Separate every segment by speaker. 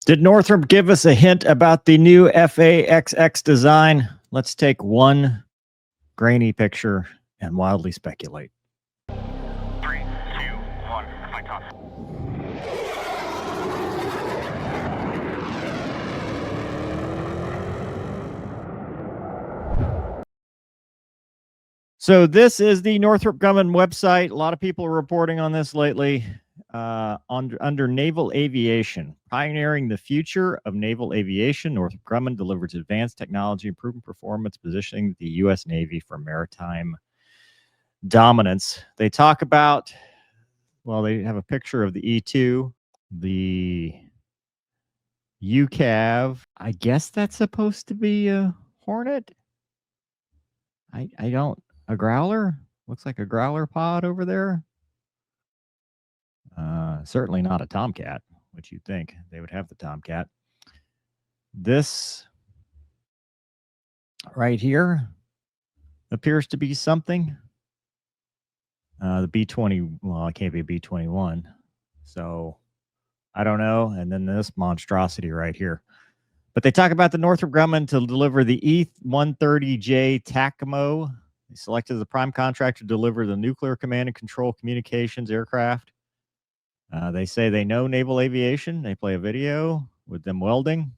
Speaker 1: Did Northrop give us a hint about the new FAXX design? Let's take one grainy picture and wildly speculate.
Speaker 2: 3, 2, 1, fight off.
Speaker 1: So this is the Northrop Grumman website. A lot of people are reporting on this lately. Under naval aviation, pioneering the future of naval aviation, Northrop Grumman delivers advanced technology, improving performance, positioning the U.S. Navy for maritime dominance. They talk about, well, they have a picture of the E2, the UCAV. I guess that's supposed to be a Hornet. I don't, a Growler? Looks like a Growler pod over there. Certainly not a Tomcat, which you'd think they would have the Tomcat. This right here appears to be something. The B-20, well, it can't be a B-21. So I don't know. And then this monstrosity right here. But they talk about the Northrop Grumman to deliver the E-130J TACMO. They selected as the prime contractor to deliver the nuclear command and control communications aircraft. They say they know naval aviation. They play a video with them welding.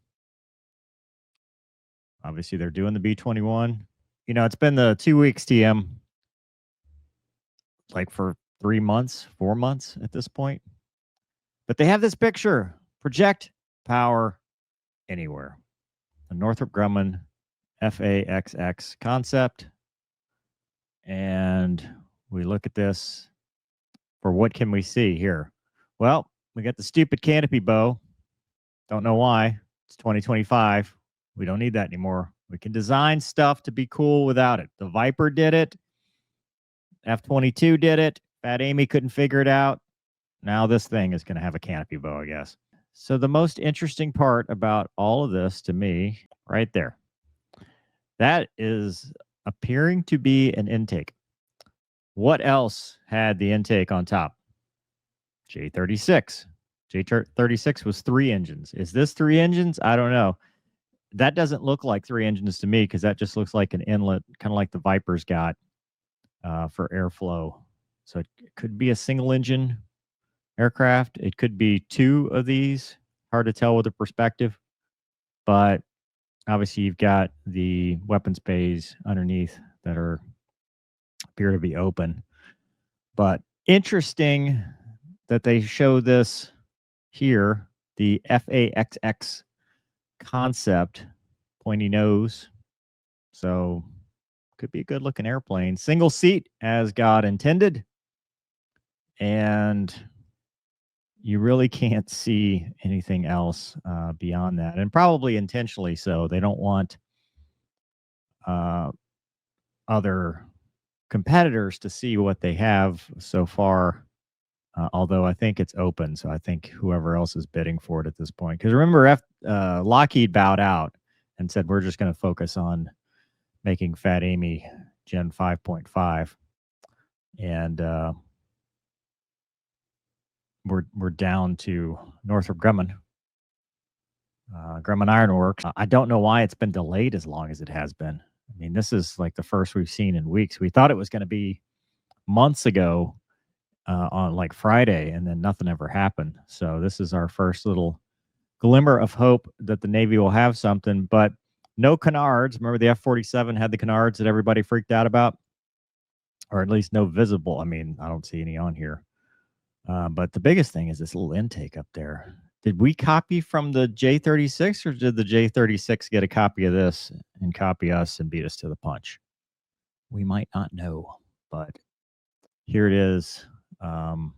Speaker 1: Obviously, they're doing the B-21. You know, it's been the 2 weeks, TM, like for 3 months, 4 months at this point. But they have this picture, project power anywhere. The Northrop Grumman FAXX concept. And we look at this for what can we see here? Well, we got the stupid canopy bow. Don't know why. It's 2025. We don't need that anymore. We can design stuff to be cool without it. The Viper did it. F-22 did it. Fat Amy couldn't figure it out. Now this thing is going to have a canopy bow, I guess. So the most interesting part about all of this to me, right there, that is appearing to be an intake. What else had the intake on top? J36. J36 was 3 engines. Is this 3 engines? I don't know. That doesn't look like 3 engines to me because that just looks like an inlet, kind of like the Viper's got for airflow. So it could be a single engine aircraft. It could be 2 of these. Hard to tell with the perspective. But obviously you've got the weapons bays underneath that appear to be open. But interesting that they show this here, the FAXX concept, pointy nose. So could be a good looking airplane. Single seat as God intended. And you really can't see anything else beyond that. And probably intentionally so. They don't want other competitors to see what they have so far. Although I think it's open, so I think whoever else is bidding for it at this point. Because remember, Lockheed bowed out and said we're just going to focus on making Fat Amy Gen 5.5, and we're down to Northrop Grumman, Grumman Iron Works. I don't know why it's been delayed as long as it has been. I mean, this is like the first we've seen in weeks. We thought it was going to be months ago. On like Friday, and then nothing ever happened. So this is our first little glimmer of hope that the Navy will have something, but no canards. Remember the F-47 had the canards that everybody freaked out about, or at least no visible. I mean, I don't see any on here. But the biggest thing is this little intake up there. Did we copy from the J36, or did the J36 get a copy of this and copy us and beat us to the punch? We might not know, but here it is. And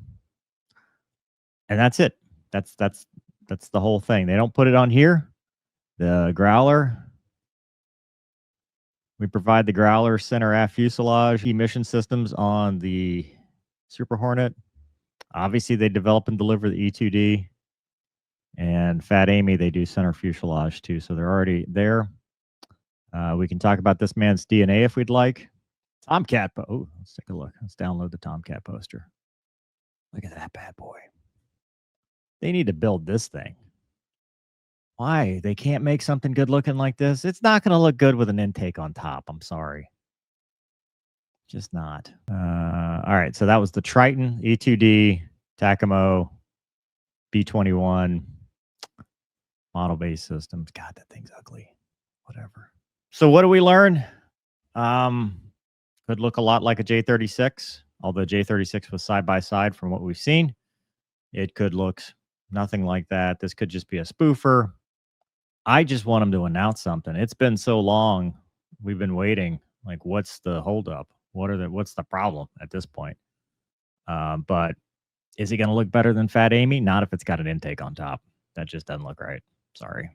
Speaker 1: that's it. That's the whole thing. They don't put it on here. The Growler. We provide the Growler center aft fuselage emission systems on the Super Hornet. Obviously, they develop and deliver the E2D. And Fat Amy, they do center fuselage too. So they're already there. We can talk about this man's DNA if we'd like. Tomcat. Oh, let's take a look. Let's download the Tomcat poster. Look at that bad boy. They need to build this thing. Why? They can't make something good looking like this? It's not going to look good with an intake on top. I'm sorry. Just not. All right. So that was the Triton, E2D, Takamo, B-21, model-based systems. God, that thing's ugly. Whatever. So what do we learn? Could look a lot like a J36, although J36 was side-by-side from what we've seen. It could look nothing like that. This could just be a spoofer. I just want them to announce something. It's been so long. We've been waiting. Like, what's the holdup? What's the problem at this point? But is it going to look better than Fat Amy? Not if it's got an intake on top. That just doesn't look right. Sorry.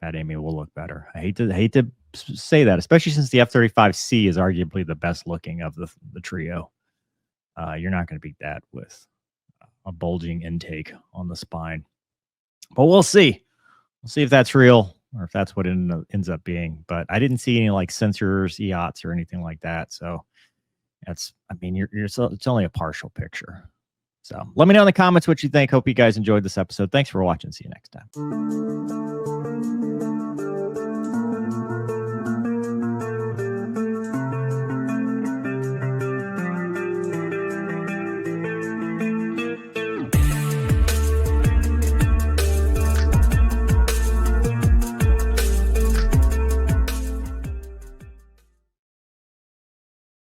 Speaker 1: Fat Amy will look better. I hate to say that, especially since the F-35C is arguably the best looking of the trio. You're not going to beat that with a bulging intake on the spine. But we'll see. We'll see if that's real or if that's what it ends up being. But I didn't see any like sensors, EOTs, or anything like that. So it's only a partial picture. So let me know in the comments what you think. Hope you guys enjoyed this episode. Thanks for watching. See you next time.